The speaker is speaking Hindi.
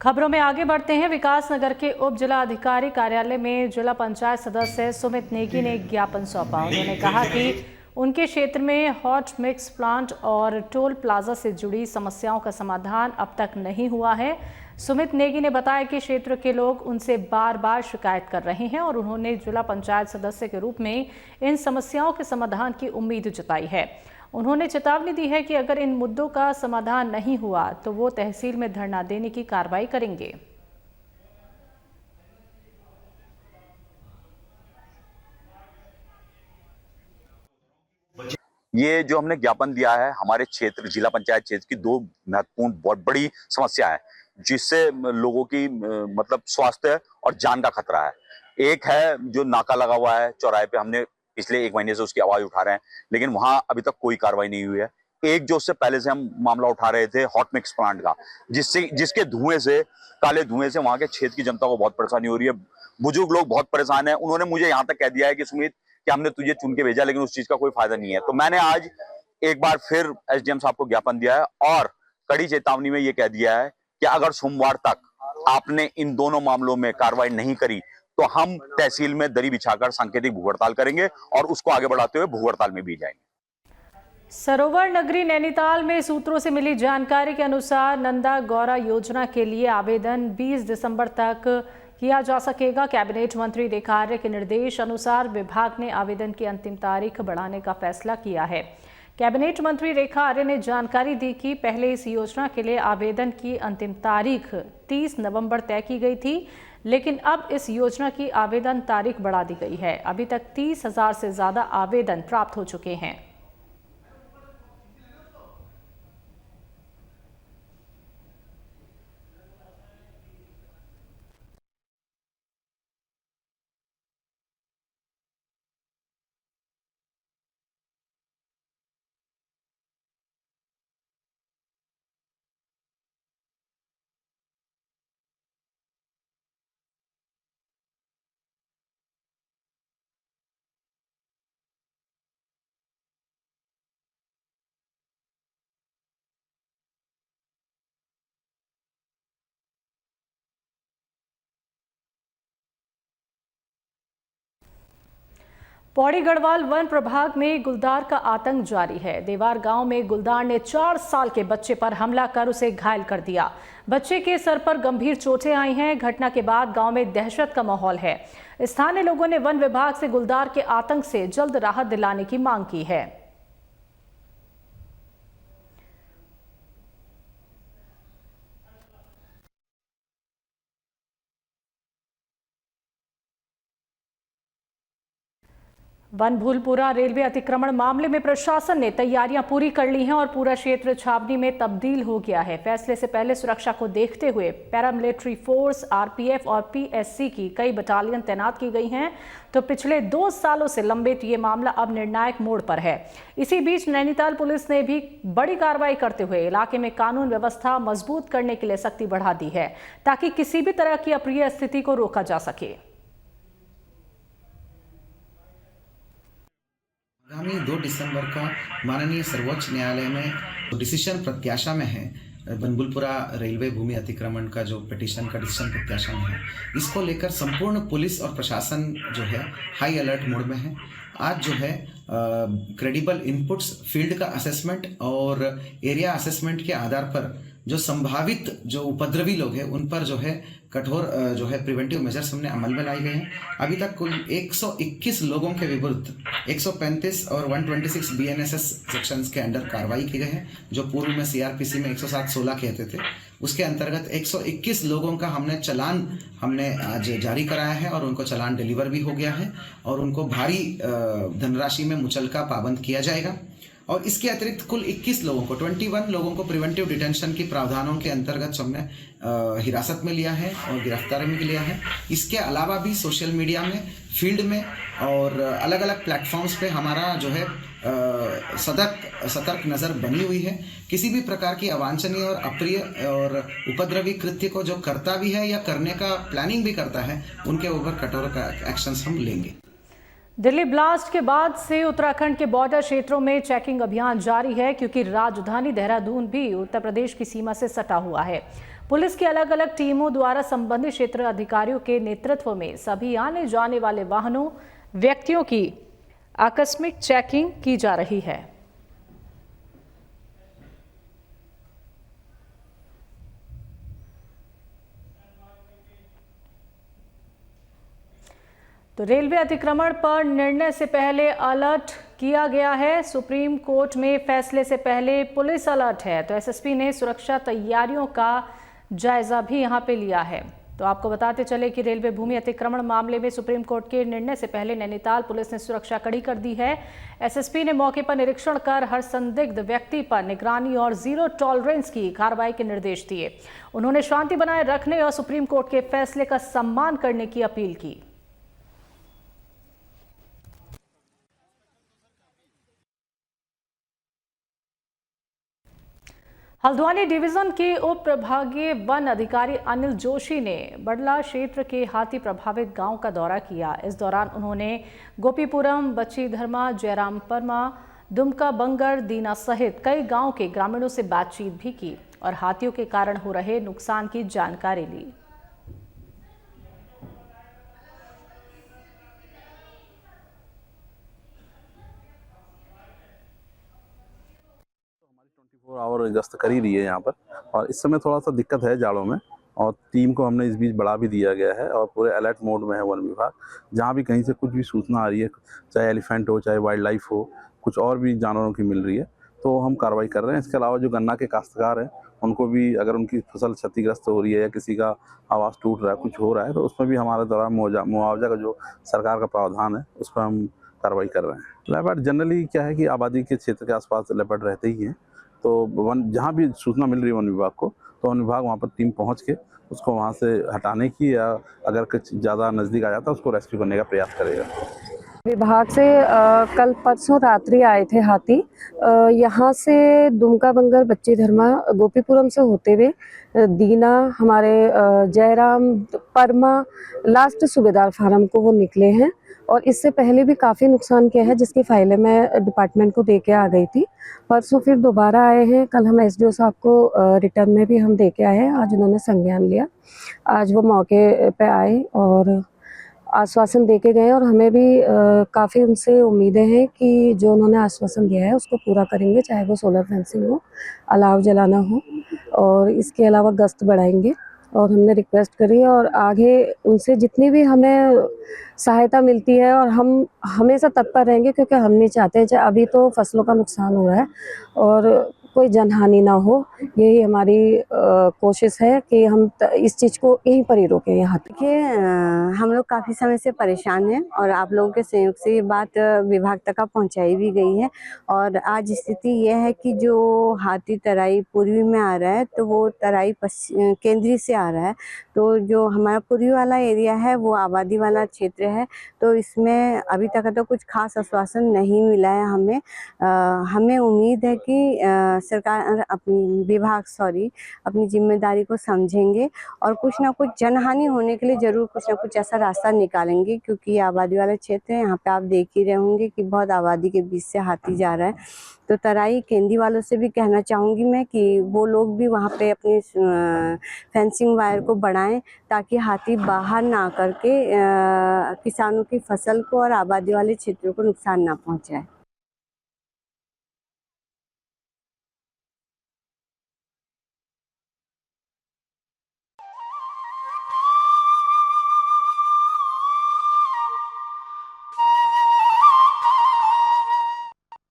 खबरों में आगे बढ़ते हैं। विकासनगर के उप जिला अधिकारी कार्यालय में जिला पंचायत सदस्य सुमित नेगी ने एक ज्ञापन सौंपा। उन्होंने कहा कि उनके क्षेत्र में हॉट मिक्स प्लांट और टोल प्लाजा से जुड़ी समस्याओं का समाधान अब तक नहीं हुआ है। सुमित नेगी ने बताया कि क्षेत्र के लोग उनसे बार बार शिकायत कर रहे हैं और उन्होंने जिला पंचायत सदस्य के रूप में इन समस्याओं के समाधान की उम्मीद जताई है। उन्होंने चेतावनी दी है कि अगर इन मुद्दों का समाधान नहीं हुआ तो वो तहसील में धरना देने की कार्रवाई करेंगे। ये जो हमने ज्ञापन दिया है, हमारे क्षेत्र जिला पंचायत क्षेत्र की दो महत्वपूर्ण बहुत बड़ी समस्या है जिससे लोगों की मतलब स्वास्थ्य और जान का खतरा है। एक है जो नाका लगा हुआ है चौराहे पे, हमने पिछले 1 महीने से उसकी आवाज उठा रहे हैं लेकिन वहां अभी तक कोई कार्रवाई नहीं हुई है। एक जो उससे पहले से हम मामला उठा रहे थे हॉट मिक्स प्लांट का, जिसके धुएं से, काले धुएं से वहां के क्षेत्र की जनता को बहुत परेशानी हो रही है। बुजुर्ग लोग बहुत परेशान है। उन्होंने मुझे यहाँ तक कह दिया है कि सुमित कि हमने तुझे चुन के भेजा लेकिन उस चीज का कोई फायदा नहीं है। तो मैंने आज एक बार फिर एसडीएम साहब को ज्ञापन दिया है और कड़ी चेतावनी में ये कह दिया है कि अगर सोमवार तक आपने इन दोनों मामलों में कार्रवाई नहीं करी तो हम तहसील में दरी बिछाकर सांकेतिक भूख हड़ताल करेंगे और उसको आगे बढ़ाते हुए भूख हड़ताल में भी जाएंगे। सरोवर नगरी नैनीताल में सूत्रों से मिली जानकारी के अनुसार नंदा गौरा योजना के लिए आवेदन 20 दिसंबर तक किया जा सकेगा। कैबिनेट मंत्री रेखा आर्य के निर्देश अनुसार विभाग ने आवेदन की अंतिम तारीख बढ़ाने का फैसला किया है। कैबिनेट मंत्री रेखा आर्य ने जानकारी दी कि पहले इस योजना के लिए आवेदन की अंतिम तारीख 30 नवंबर तय की गई थी, लेकिन अब इस योजना की आवेदन तारीख बढ़ा दी गई है। अभी तक 30,000 से ज्यादा आवेदन प्राप्त हो चुके हैं। पौड़ी गढ़वाल वन प्रभाग में गुलदार का आतंक जारी है। देवार गांव में गुलदार ने 4 साल के बच्चे पर हमला कर उसे घायल कर दिया। बच्चे के सर पर गंभीर चोटें आई हैं। घटना के बाद गांव में दहशत का माहौल है। स्थानीय लोगों ने वन विभाग से गुलदार के आतंक से जल्द राहत दिलाने की मांग की है। बनभूलपुरा रेलवे अतिक्रमण मामले में प्रशासन ने तैयारियां पूरी कर ली हैं और पूरा क्षेत्र छावनी में तब्दील हो गया है। फैसले से पहले सुरक्षा को देखते हुए पैरामिलिट्री फोर्स, आरपीएफ और पीएससी की कई बटालियन तैनात की गई हैं। तो पिछले 2 सालों से लंबित ये मामला अब निर्णायक मोड़ पर है। इसी बीच नैनीताल पुलिस ने भी बड़ी कार्रवाई करते हुए इलाके में कानून व्यवस्था मजबूत करने के लिए सख्ती बढ़ा दी है ताकि किसी भी तरह की अप्रिय स्थिति को रोका जा सके। आगामी 2 दिसंबर का माननीय सर्वोच्च न्यायालय में डिसीजन प्रत्याशा में है। बनभूलपुरा रेलवे भूमि अतिक्रमण का जो पिटीशन का डिसीजन प्रत्याशा में है, इसको लेकर संपूर्ण पुलिस और प्रशासन जो है हाई अलर्ट मोड में है। आज जो है क्रेडिबल इनपुट्स, फील्ड का असेसमेंट और एरिया असेसमेंट के आधार पर जो संभावित जो उपद्रवी लोग हैं उन पर जो है कठोर जो है प्रिवेंटिव मेजर्स हमने अमल में लाई गए हैं। अभी तक कुल 121 लोगों के विरुद्ध 135 और 126 बीएनएसएस सेक्शंस के अंडर कार्रवाई की गई है, जो पूर्व में सीआरपीसी में 107-16 कहते थे। उसके अंतर्गत 121 लोगों का हमने आज जारी कराया है और उनको चालान डिलीवर भी हो गया है और उनको भारी धनराशि में मुचलका पाबंद किया जाएगा। और इसके अतिरिक्त कुल 21 लोगों को 21 लोगों को प्रिवेंटिव डिटेंशन की प्रावधानों के अंतर्गत हमने हिरासत में लिया है और गिरफ्तारी में लिया है। इसके अलावा भी सोशल मीडिया में, फील्ड में और अलग अलग प्लेटफॉर्म्स पे हमारा जो है सतर्क नज़र बनी हुई है। किसी भी प्रकार की अवांछनीय और अप्रिय और उपद्रवी कृत्य को जो करता भी है या करने का प्लानिंग भी करता है, उनके ऊपर कठोर एक्शंस हम लेंगे। दिल्ली ब्लास्ट के बाद से उत्तराखंड के बॉर्डर क्षेत्रों में चेकिंग अभियान जारी है क्योंकि राजधानी देहरादून भी उत्तर प्रदेश की सीमा से सटा हुआ है। पुलिस की अलग अलग टीमों द्वारा संबंधित क्षेत्र अधिकारियों के नेतृत्व में सभी आने जाने वाले वाहनों, व्यक्तियों की आकस्मिक चेकिंग की जा रही है। तो रेलवे अतिक्रमण पर निर्णय से पहले अलर्ट किया गया है। सुप्रीम कोर्ट में फैसले से पहले पुलिस अलर्ट है। तो एसएसपी ने सुरक्षा तैयारियों का जायजा भी यहां पे लिया है। तो आपको बताते चले कि रेलवे भूमि अतिक्रमण मामले में सुप्रीम कोर्ट के निर्णय से पहले नैनीताल पुलिस ने सुरक्षा कड़ी कर दी है। एसएसपी ने मौके पर निरीक्षण कर हर संदिग्ध व्यक्ति पर निगरानी और जीरो टॉलरेंस की कार्रवाई के निर्देश दिए। उन्होंने शांति बनाए रखने और सुप्रीम कोर्ट के फैसले का सम्मान करने की अपील की। हल्द्वानी डिवीजन के उप प्रभागीय वन अधिकारी अनिल जोशी ने बड़ला क्षेत्र के हाथी प्रभावित गांव का दौरा किया। इस दौरान उन्होंने गोपीपुरम, बच्ची धर्मा, जयराम परमा, दुमका बंगर, दीना सहित कई गांव के ग्रामीणों से बातचीत भी की और हाथियों के कारण हो रहे नुकसान की जानकारी ली। और गश्त कर ही रही है यहाँ पर, और इस समय थोड़ा सा दिक्कत है जाड़ों में, और टीम को हमने इस बीच बढ़ा भी दिया गया है और पूरे अलर्ट मोड में है वन विभाग। जहाँ भी कहीं से कुछ भी सूचना आ रही है, चाहे एलिफेंट हो, चाहे वाइल्ड लाइफ हो, कुछ और भी जानवरों की मिल रही है, तो हम कार्रवाई कर रहे हैं। इसके अलावा जो गन्ना के काश्तकार हैं, उनको भी अगर उनकी फसल क्षतिग्रस्त हो रही है या किसी का आवास टूट रहा है, कुछ हो रहा है, तो उसमें भी हमारे द्वारा मुआवजा का जो सरकार का प्रावधान है, उस पर हम कार्रवाई कर रहे हैं। लेपर्ड जनरली क्या है कि आबादी के क्षेत्र के आसपास लेपर्ड रहते ही हैं, तो वन जहाँ भी सूचना मिल रही है वन विभाग को, तो वन विभाग वहाँ पर टीम पहुँच के उसको वहाँ से हटाने की, या अगर कुछ ज़्यादा नज़दीक आ जाता है उसको रेस्क्यू करने का प्रयास करेगा। विभाग से कल परसों रात्रि आए थे हाथी। यहाँ से दुमका बंगर, बच्ची धर्मा, गोपीपुरम से होते हुए दीना, हमारे जयराम परमा, लास्ट सूबेदार फार्म को वो निकले हैं। और इससे पहले भी काफ़ी नुकसान किया है, जिसकी फाइलें मैं डिपार्टमेंट को दे के आ गई थी। परसों फिर दोबारा आए हैं। कल हम एसडीओ साहब को रिटर्न में भी हम दे के आए हैं। आज उन्होंने संज्ञान लिया। आज वो मौके पे आए और आश्वासन दे के गए, और हमें भी काफ़ी उनसे उम्मीदें हैं कि जो उन्होंने आश्वासन दिया है उसको पूरा करेंगे, चाहे वो सोलर फेंसिंग हो, अलाव जलाना हो, और इसके अलावा गश्त बढ़ाएंगे। और हमने रिक्वेस्ट करी है और आगे उनसे जितनी भी हमें सहायता मिलती है, और हम हमेशा तत्पर रहेंगे, क्योंकि हम नहीं चाहते, चाहे अभी तो फसलों का नुकसान हो रहा है और कोई जनहानि ना हो, यही हमारी कोशिश है कि हम इस चीज़ को यहीं पर ही रोकें। यहाँ देखिए, हम लोग काफ़ी समय से परेशान हैं और आप लोगों के सहयोग से ये बात विभाग तक पहुंचाई भी गई है। और आज स्थिति ये है कि जो हाथी तराई पूर्वी में आ रहा है, तो वो तराई केंद्रीय से आ रहा है। तो जो हमारा पूर्वी वाला एरिया है वो आबादी वाला क्षेत्र है, तो इसमें अभी तक तो कुछ खास आश्वासन नहीं मिला है हमें। हमें उम्मीद है कि सरकार अपनी जिम्मेदारी को समझेंगे और कुछ ना कुछ जनहानि होने के लिए जरूर कुछ ना कुछ ऐसा रास्ता निकालेंगे, क्योंकि ये आबादी वाला क्षेत्र है। यहाँ पे आप देख ही रहे होंगे कि बहुत आबादी के बीच से हाथी जा रहा है। तो तराई केंद्री वालों से भी कहना चाहूँगी मैं कि वो लोग भी वहाँ पे अपनी फेंसिंग वायर को बढ़ाएं, ताकि हाथी बाहर ना करके किसानों की फसल को और आबादी वाले क्षेत्रों को नुकसान ना पहुँचाए।